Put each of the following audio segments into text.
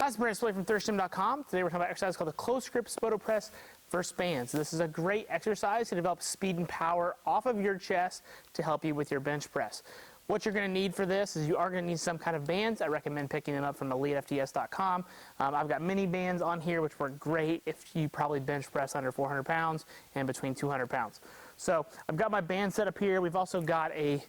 Hi, it's Brandon from ThirstGym.com. Today we're talking about an exercise called the close grip Spoto press versus bands. This is a great exercise to develop speed and power off of your chest to help you with your bench press. What you're going to need for this is you are going to need some kind of bands. I recommend picking them up from EliteFTS.com. I've got mini bands on here which work great if you probably bench press under 400 pounds and between 200 pounds. So I've got my band set up here. We've also got a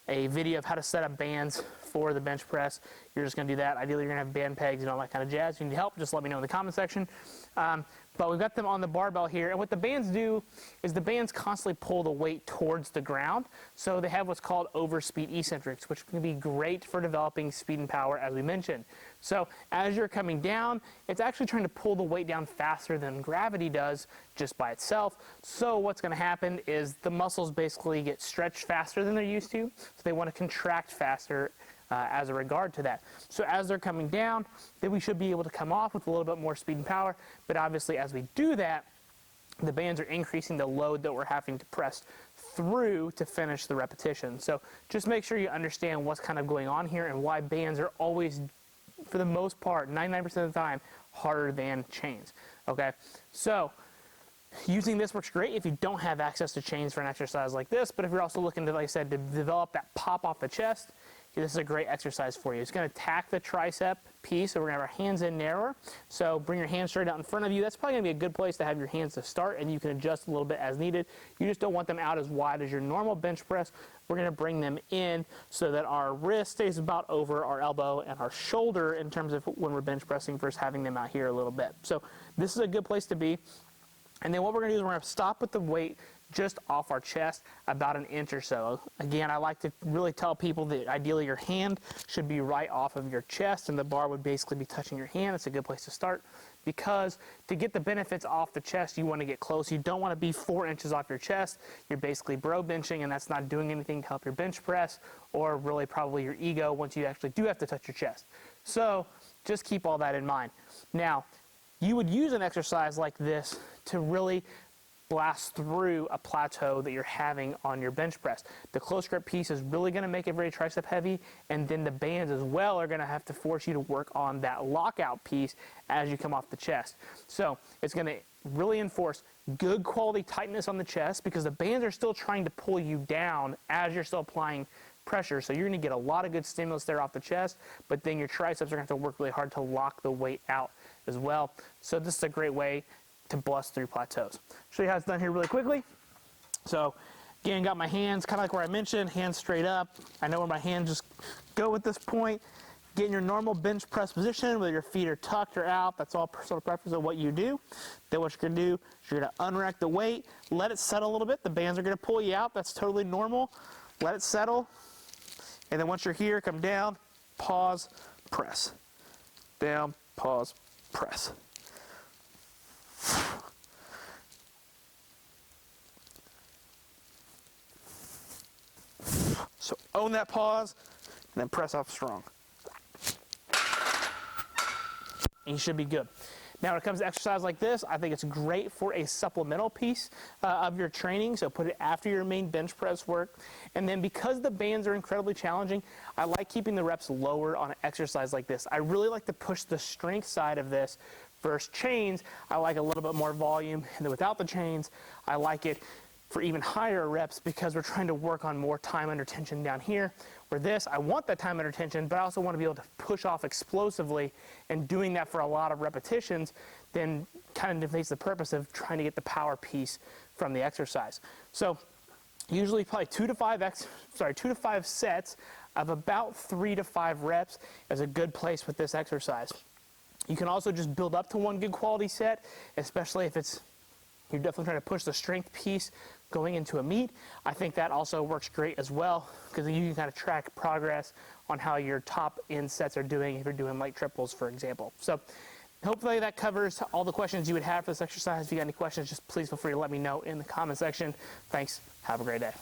video of how to set up bands for the bench press. You're just going to do that. Ideally, you're going to have band pegs and all that kind of jazz. If you need help, just let me know in the comment section. But we've got them on the barbell here, and what the bands do is the bands constantly pull the weight towards the ground. So they have what's called overspeed eccentrics, which can be great for developing speed and power, as we mentioned. So as you're coming down, it's actually trying to pull the weight down faster than gravity does just by itself. So what's going to happen is the muscles basically get stretched faster than they're used to, so they want to contract faster as a regard to that. So as they're coming down, then we should be able to come off with a little bit more speed and power, but obviously as we do that, the bands are increasing the load that we're having to press through to finish the repetition. So just make sure you understand what's kind of going on here and why bands are always, for the most part, 99% of the time, harder than chains. Okay, so using this works great if you don't have access to chains for an exercise like this, but if you're also looking to, like I said, to develop that pop off the chest, this is a great exercise for you. It's going to attack the tricep piece, so we're going to have our hands in narrower. So bring your hands straight out in front of you. That's probably going to be a good place to have your hands to start, and you can adjust a little bit as needed. You just don't want them out as wide as your normal bench press. We're going to bring them in so that our wrist stays about over our elbow and our shoulder in terms of when we're bench pressing versus having them out here a little bit. So this is a good place to be. And then what we're going to do is we're going to stop with the weight just off our chest about an inch or so. Again, I like to really tell people that ideally your hand should be right off of your chest and the bar would basically be touching your hand. It's a good place to start because to get the benefits off the chest, you want to get close. You don't want to be 4 inches off your chest. You're basically bro benching, and that's not doing anything to help your bench press or really probably your ego once you actually do have to touch your chest. So just keep all that in mind. Now, you would use an exercise like this to really blast through a plateau that you're having on your bench press. The close grip piece is really going to make it very tricep heavy, and then the bands as well are going to have to force you to work on that lockout piece as you come off the chest. So it's going to really enforce good quality tightness on the chest because the bands are still trying to pull you down as you're still applying pressure. So you're going to get a lot of good stimulus there off the chest, but then your triceps are going to have to work really hard to lock the weight out as well. So this is a great way to bust through plateaus. Show you how it's done here really quickly. So again, got my hands kind of like where I mentioned, hands straight up. I know where my hands just go at this point. Get in your normal bench press position, whether your feet are tucked or out. That's all personal preference of what you do. Then what you're going to do is you're going to unrack the weight, let it settle a little bit. The bands are going to pull you out. That's totally normal. Let it settle. And then once you're here, come down, pause, press. Down, pause, press. So own that pause and then press off strong. And you should be good. Now when it comes to exercise like this, I think it's great for a supplemental piece of your training, so put it after your main bench press work. And then because the bands are incredibly challenging, I like keeping the reps lower on an exercise like this. I really like to push the strength side of this versus chains. I like a little bit more volume, and then without the chains, I like it for even higher reps because we're trying to work on more time under tension down here. Where this, I want that time under tension, but I also want to be able to push off explosively, and doing that for a lot of repetitions then kind of defeats the purpose of trying to get the power piece from the exercise. So usually probably 2 to 5 sets of about 3 to 5 reps is a good place with this exercise. You can also just build up to one good quality set, especially if you're definitely trying to push the strength piece going into a meet. I think that also works great as well because you can kind of track progress on how your top end sets are doing if you're doing light triples, for example. So hopefully that covers all the questions you would have for this exercise. If you got any questions, just please feel free to let me know in the comment section. Thanks. Have a great day.